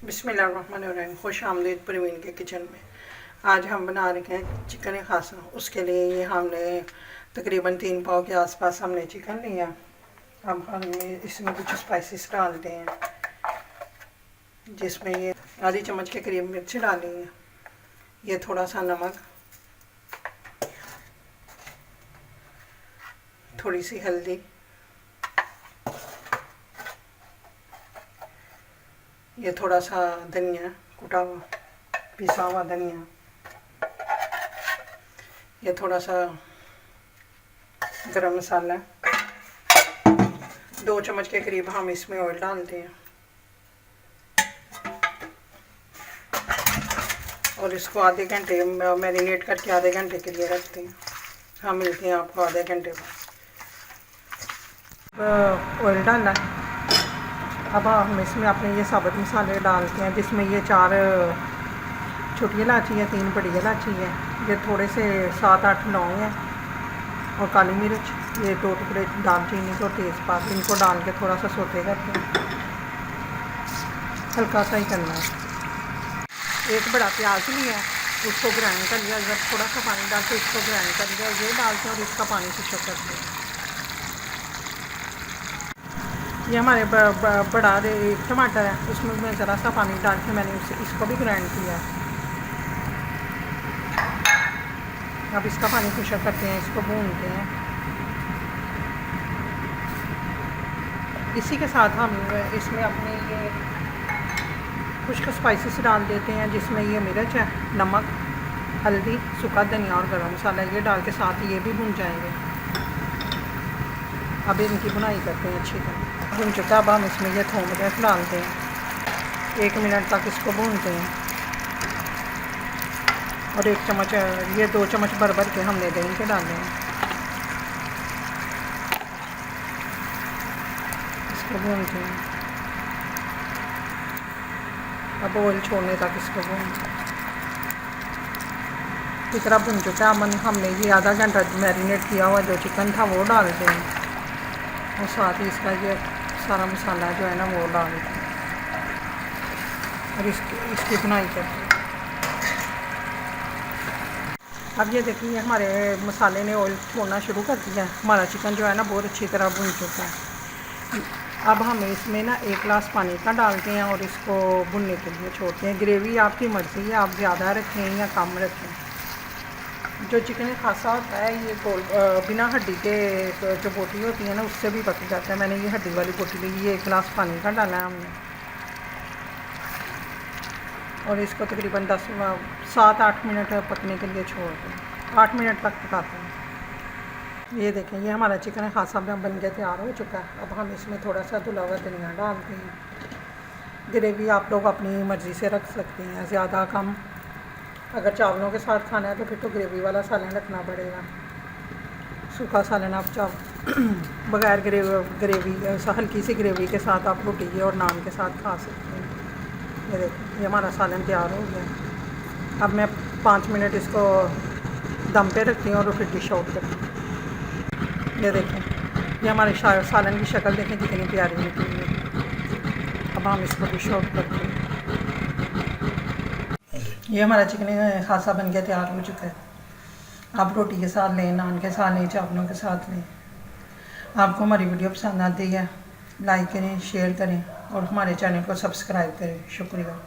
बिस्मिल्लाहिर्रहमानिर्रहीम। खुश आमदीद परवीन के किचन में। आज हम बना रहे हैं चिकन खासा। उसके लिए ये हमने तकरीबन 3 पाव के आसपास हमने चिकन लिया। अब हम इसमें कुछ स्पाइसेस डालते हैं, जिसमें ये आधी चम्मच के करीब मिर्च डाली है, ये थोड़ा सा नमक, थोड़ी सी हल्दी, ये थोड़ा सा धनिया, कुटा हुआ पिसा हुआ धनिया, ये थोड़ा सा गरम मसाला, 2 चम्मच के करीब हम इसमें ऑयल डालते हैं और इसको आधे घंटे मैरिनेट करके आधे घंटे के लिए रखते हैं। हम मिलते हैं आपको आधे घंटे बाद। ऑयल डाला, अब हम इसमें अपने ये साबुत मसाले डालते हैं, जिसमें ये 4 छोटी इलायची है, 3 बड़ी इलायची है, ये थोड़े से 7-8 लौंग है और काली मिर्च, ये 2 टुकड़े दालचीनी और तेज़पात, इनको डाल के थोड़ा सा सोते करते हैं, हल्का सा ही करना है। एक बड़ा प्याज लिया, उसको ग्राइंड कर लिया, जब थोड़ा सा पानी डाल के इसको ग्राइंड कर लिया, ये डालते हैं और इसका पानी फिशो करते हैं। ये हमारे बड़ा एक टमाटर है, उसमें मैं ज़रा सा पानी डाल के मैंने इसको भी ग्राइंड किया। अब इसका पानी फिशर करते हैं, इसको भूनते हैं। इसी के साथ हम इसमें अपने ये खुश्क स्पाइसेस डाल देते हैं, जिसमें ये मिर्च है, नमक, हल्दी, सूखा धनिया और गरम मसाला, ये डाल के साथ ये भी भून जाएंगे। अब इनकी बुनाई करते हैं अच्छी तरह। भून चुका, अब हम इसमें ये थोम डालते हैं, 1 मिनट तक इसको भूनते हैं और 1 चम्मच, ये 2 चम्मच भर के हमने दही के डाले हैं। इसको भूनते हैं, अब ऑयल छोड़ने तक इसको भूनते हैं। इस तरह भुन चुका है। हमने ये आधा घंटा मैरिनेट किया हुआ जो चिकन था वो डालते हैं और साथ ही इसका ये सारा मसाला जो है ना वो डालते हैं और इसकी बुनाई करते हैं। अब ये देखिए हमारे मसाले ने ऑयल छोड़ना शुरू कर दिया है, हमारा चिकन जो है ना बहुत अच्छी तरह भुन चुका है। अब हम इसमें ना 1 गिलास पानी का डालते हैं और इसको भुनने के लिए छोड़ते हैं। ग्रेवी आपकी मर्ज़ी है, आप ज़्यादा रखें या कम रखें। जो चिकन खासा होता है ये बिना हड्डी के जो बोटी होती है ना उससे भी पक जाता है। मैंने ये हड्डी वाली बोटी ली, ये 1 गिलास पानी का डाला है हमने और इसको तकरीबन 7-8 मिनट पकने के लिए छोड़ दें। 8 मिनट तक पकाते हैं। ये देखें ये हमारा चिकन खासा बन के तैयार हो चुका है। अब हम इसमें थोड़ा सा धुला हुआ धनिया डालते हैं। ग्रेवी आप लोग अपनी मर्ज़ी से रख सकते हैं, ज़्यादा कम। अगर चावलों के साथ खाना है तो फिर तो ग्रेवी वाला सालन रखना पड़ेगा। सूखा सालन आप बगैर ग्रेवी हल्की सी ग्रेवी के साथ आप रोटी और नान के साथ खा सकते हैं। ये देखिए ये हमारा सालन तैयार हो गया। अब मैं 5 मिनट इसको दम पे रखती हूँ और फिर डिश आउट करती हूँ। ये देखें ये हमारे सालन की शक्ल देखें कितनी प्यारी निकली है। अब हम इसको डिश आउट करते हैं। ये हमारा चिकन खासा बन के तैयार हो चुका है। आप रोटी के साथ लें, नान के साथ लें, चावलों के साथ लें। आपको हमारी वीडियो पसंद आती है लाइक करें, शेयर करें और हमारे चैनल को सब्सक्राइब करें। शुक्रिया।